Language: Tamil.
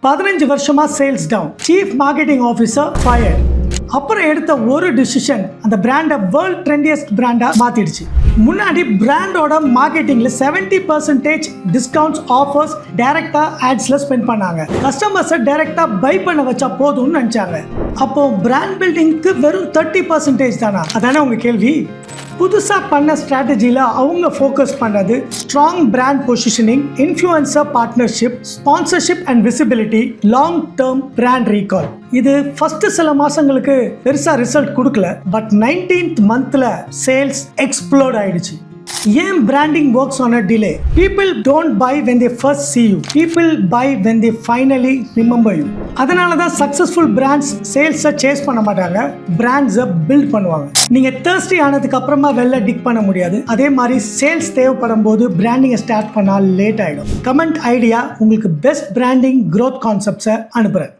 15 வருஷமா sales down, chief marketing officer fired. அப்புறம் எடுத்த ஒரு டிசிஷன் அந்த பிராண்டை வேர்ல்ட் ட்ரெண்டியஸ்ட் பிராண்டா மாத்திடுச்சு. முன்னாடி பிராண்டோட மார்க்கெட்டிங்ல 70% டிஸ்கவுண்ட்ஸ் ஆஃபர்ஸ் டைரக்டா ஆட்ஸ்ல ஸ்பெண்ட் பண்ணாங்க. கஸ்டமர்ஸை டைரக்டா பை பண்ண வச்சா போதும்னு நினைச்சாங்க. அப்போ பிராண்ட் பில்டிங்க்கு வெறும் 30% தானா? அதானே உங்க கேள்வி. புதுசாக பண்ண ஸ்ட்ராட்டஜியில் அவங்க ஃபோக்கஸ் பண்ணது strong brand positioning, influencer partnership, sponsorship and visibility, long term brand recall. இது ஃபர்ஸ்ட் சில மாசங்களுக்கு பெருசா ரிசல்ட் கொடுக்கல, பட் 19th மந்த்ல சேல்ஸ் எக்ஸ்ப்ளோட் ஆயிடுச்சு. ஏன் branding works on a delay? People don't buy when they first see you. People buy when they finally remember you. அதனால தான் சக்சஸ்ஃபுல் பிராண்ட்ஸ் சேல்ஸை சேஸ் பண்ண மாட்டாங்க, பிராண்ட்ஸை பில்ட் பண்ணுவாங்க. நீங்க thirsty ஆனதுக்கு அப்புறமா வெளில டிக் பண்ண முடியாது. அதே மாதிரி சேல்ஸ் தேவைப்படும் போது பிராண்டிங்கை ஸ்டார்ட் பண்ணால் லேட் ஆயிடும். கமெண்ட் ஐடியா உங்களுக்கு பெஸ்ட் பிராண்டிங் growth கான்செப்ட்ஸை அனுப்புறேன்.